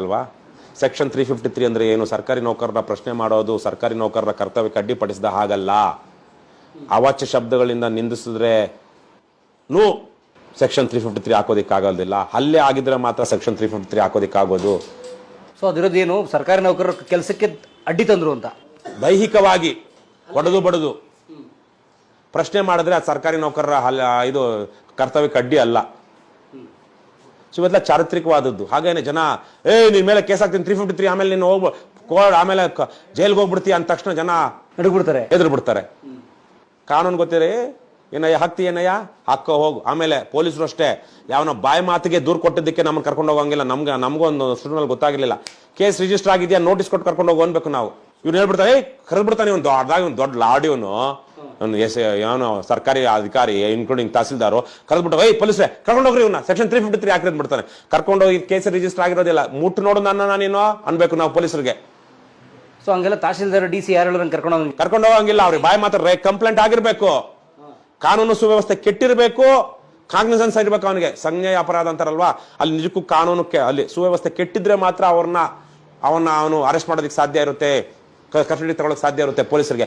ಅಲ್ವಾ? ಸೆಕ್ಷನ್ 353 ಅಂದ್ರೆ ಏನು? ಸರ್ಕಾರಿ ನೌಕರರ ಪ್ರಶ್ನೆ ಮಾಡೋದು ಸರ್ಕಾರಿ ನೌಕರರ ಕರ್ತವ್ಯಕ್ಕೆ ಅಡ್ಡಿಪಡಿಸಿದ ಹಾಗಲ್ಲ. ಅವಾಚ್ಯ ಶಬ್ದಗಳಿಂದ ನಿಂದಿಸಿದ್ರೆ ಸೆಕ್ಷನ್ 353 ಹಾಕೋದಿಕ್ಕಾಗೋದಿಲ್ಲ. ಹಲ್ಲೆ ಆಗಿದ್ರೆ ಮಾತ್ರ ಸೆಕ್ಷನ್ 353 ಹಾಕೋದಿಕ್ಕಾಗೋದು. ಸೊ ಅದಿರೋದೇನು ಸರ್ಕಾರಿ ನೌಕರರ ಕೆಲಸಕ್ಕೆ ಅಡ್ಡಿ ತಂದ್ರು ಅಂತ ದೈಹಿಕವಾಗಿ ಹೊಡೆದು ಬಡದು ಪ್ರಶ್ನೆ ಮಾಡಿದ್ರೆ ಅದು ಸರ್ಕಾರಿ ನೌಕರರ ಇದು ಕರ್ತವ್ಯಕ್ಕೆ ಅಡ್ಡಿ ಅಲ್ಲ. ಸೊ ಇವೆಲ್ಲ ಚಾರಿತ್ರಿಕವಾದದ್ದು. ಹಾಗೇನೆ ಜನ ನಿನ್ ಮೇಲೆ ಕೇಸ್ ಹಾಕ್ತೀನಿ 353 ಆಮೇಲೆ ನೀನು ಆಮೇಲೆ ಜೈಲ್ಗೆ ಹೋಗ್ಬಿಡ್ತೀಯ ಅಂದ ತಕ್ಷಣ ಜನ ಎದುರು ಬಿಡ್ತಾರೆ. ಕಾನೂನು ಗೊತ್ತಿರಿ ಏನಯ್ಯ ಹಾಕ್ತಿ ಏನಯ್ಯ ಹಾಕೋ ಹೋಗು. ಆಮೇಲೆ ಪೊಲೀಸರು ಅಷ್ಟೇ ಯಾವನ ಬಾಯಿ ಮಾತಿಗೆ ದೂರು ಕೊಟ್ಟಿದ್ದಕ್ಕೆ ನಮ್ಮನ್ನು ಕರ್ಕೊಂಡು ಹೋಗಂಗಿಲ್ಲ. ನಮಗೊಂದು ಸ್ಟೂಡೆಂಟ್ ಗೊತ್ತಾಗಿರ್ಲಿಲ್ಲ, ಕೇಸ್ ರಿಜಿಸ್ಟರ್ ಆಗಿದೆಯಾ ನೋಟಿಸ್ ಕೊಟ್ಟು ಕರ್ಕೊಂಡು ಹೋಗಿ ಅನ್ಬೇಕು ನಾವು. ಇವ್ನು ಹೇಳ್ಬಿಡ್ತಾರೆ ಕರೆದ್ಬಿಡ್ತಾನೆ ಒಂದು ದೊಡ್ಡ ಲಾಡಿ ಇವನು ಸರ್ಕಾರಿ ಅಧಿಕಾರಿ ಇನ್ಕ್ಲೂಡಿಂಗ್ ತಹಸೀಲ್ದಾರು ಕರೆದ್ಬಿಟ್ಟು ಪೊಲೀಸೇ ಕರ್ಕೊಂಡು ಹೋಗ್ರಿ ಇವ್ನ ಸೆಕ್ಷನ್ 353 ಹಾಕಿದ್ ಬಿಡ್ತಾನೆ. ಕರ್ಕೊಂಡು ಹೋಗಿ ಕೇಸ್ ರಿಜಿಸ್ಟರ್ ಆಗಿರೋದಿಲ್ಲ. ಮುಟ್ಟು ನೋಡು ನೀನು ಅನ್ಬೇಕು ನಾವು ಪೊಲೀಸರಿಗೆ. ಸೊ ಹಂಗೆಲ್ಲ ತಹಸೀಲ್ದಾರ್ DC ಯಾರು ಕರ್ಕೊಂಡು ಹೋಗಂಗಿಲ್ಲ. ಅವ್ರಿಗೆ ಬಾಯಿ ಮಾತ್ರ ಕಂಪ್ಲೇಂಟ್ ಆಗಿರ್ಬೇಕು. ಕಾನೂನು ಸುವ್ಯವಸ್ಥೆ ಕೆಟ್ಟಿರ್ಬೇಕು. ಕಾಗ್ನಿಸೆನ್ಸ್ ಇರ್ಬೇಕು ಅವನಿಗೆ. ಸಂಜ್ಞೇಯ ಅಪರಾಧ ಅಂತಾರಲ್ವಾ, ಅಲ್ಲಿ ನಿಜಕ್ಕೂ ಕಾನೂನಕ್ಕೆ ಅಲ್ಲಿ ಸುವ್ಯವಸ್ಥೆ ಕೆಟ್ಟಿದ್ರೆ ಮಾತ್ರ ಅವನು ಅರೆಸ್ಟ್ ಮಾಡೋದಕ್ಕೆ ಸಾಧ್ಯ ಇರುತ್ತೆ, ಕಸ್ಟಡಿ ತಗೊಳಕ್ ಸಾಧ್ಯ ಇರುತ್ತೆ ಪೊಲೀಸರಿಗೆ.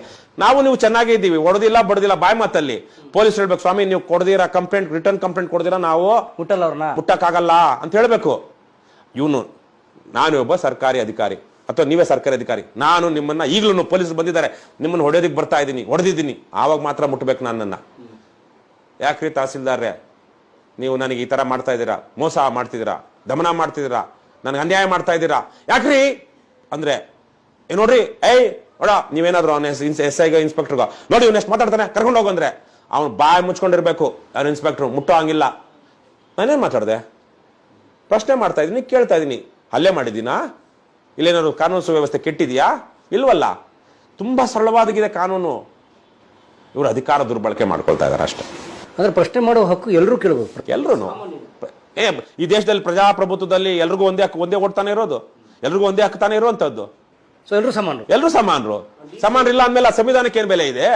ನೀವು ಚೆನ್ನಾಗೇ ಇದ್ದೀವಿ, ಹೊಡೆದಿಲ್ಲ ಬಡದಿಲ್ಲ ಬಾಯಿ ಮಾತಲ್ಲಿ ಪೊಲೀಸ್ ಹೇಳ್ಬೇಕು, ಸ್ವಾಮಿ ನೀವು ಕೊಡ್ದಿರಾ ಕಂಪ್ಲೇಂಟ್ ರಿಟರ್ನ್ ಕಂಪ್ಲೇಂಟ್ ಕೊಡ್ದಿರಾ ನಾವು ಮುಟ್ಟಕ್ಕಾಗಲ್ಲ ಅಂತ ಹೇಳ್ಬೇಕು. ನಾನು ಒಬ್ಬ ಸರ್ಕಾರಿ ಅಧಿಕಾರಿ ಅಥವಾ ನೀವೇ ಸರ್ಕಾರಿ ಅಧಿಕಾರಿ, ನಾನು ನಿಮ್ಮನ್ನ ಈಗಲೂ ಪೊಲೀಸ್ ಬಂದಿದ್ದಾರೆ ನಿಮ್ಮನ್ನ ಹೊಡೆಯೋದಿಕ್ ಬರ್ತಾ ಇದ್ದೀನಿ, ಹೊಡೆದಿದ್ದೀನಿ, ಆವಾಗ ಮಾತ್ರ ಮುಟ್ಬೇಕು ನನ್ನನ್ನ. ಯಾಕ್ರಿ ತಹಸೀಲ್ದಾರ್ರೆ ನೀವು ನನಗೆ ಈ ತರ ಮಾಡ್ತಾ ಇದ್ದೀರಾ, ಮೋಸ ಮಾಡ್ತಿದ್ದೀರಾ, ದಮನ ಮಾಡ್ತಿದ್ದೀರಾ, ನನಗೆ ಅನ್ಯಾಯ ಮಾಡ್ತಾ ಇದ್ದೀರಾ ಯಾಕ್ರಿ ಅಂದ್ರೆ ನೋಡ್ರಿ ನೀವೇನಾದ್ರು SI ಇನ್ಸ್ಪೆಕ್ಟರ್ಗ ನೋಡಿ ಇವ್ನ ಎಷ್ಟು ಮಾತಾಡ್ತಾನೆ ಕರ್ಕೊಂಡು ಹೋಗಂದ್ರೆ ಅವ್ನು ಬಾಯಿ ಮುಚ್ಕೊಂಡಿರ್ಬೇಕು. ಅವ್ನು ಇನ್ಸ್ಪೆಕ್ಟರ್ ಮುಟ್ಟೋ ಹಂಗಿಲ್ಲ. ನಾನೇನ್ ಮಾತಾಡ್ದೆ? ಪ್ರಶ್ನೆ ಮಾಡ್ತಾ ಇದೀನಿ, ಕೇಳ್ತಾ ಇದೀನಿ. ಹಲ್ಲೆ ಮಾಡಿದ್ದೀನಾ? ಇಲ್ಲೇನಾದ್ರು ಕಾನೂನು ಸುವ್ಯವಸ್ಥೆ ಕೆಟ್ಟಿದ್ಯಾ? ಇಲ್ವಲ್ಲ. ತುಂಬಾ ಸರಳವಾಗಿದೆ ಕಾನೂನು. ಇವರು ಅಧಿಕಾರ ದುರ್ಬಳಕೆ ಮಾಡ್ಕೊಳ್ತಾ ಇದಾರೆ ಅಷ್ಟೇ. ಅಂದ್ರೆ ಪ್ರಶ್ನೆ ಮಾಡೋ ಹಕ್ಕು ಎಲ್ಲರೂ ಕೇಳಬೇಕು. ಎಲ್ರು ಈ ದೇಶದಲ್ಲಿ ಪ್ರಜಾಪ್ರಭುತ್ವದಲ್ಲಿ ಎಲ್ರಿಗೂ ಒಂದೇ ಓಡ್ತಾನೆ ಇರೋದು, ಎಲ್ರಿಗೂ ಒಂದೇ ಹಕ್ತಾನೆ ಇರುವಂತದ್ದು. ಸೊ ಎಲ್ಲರೂ ಸಮಾನರು ಸಮಾನರಿಲ್ಲ ಅಂದ್ಮೇಲೆ ಸಂವಿಧಾನಕ್ಕೆ ಏನ್ ಬೆಲೆ ಇದೆ?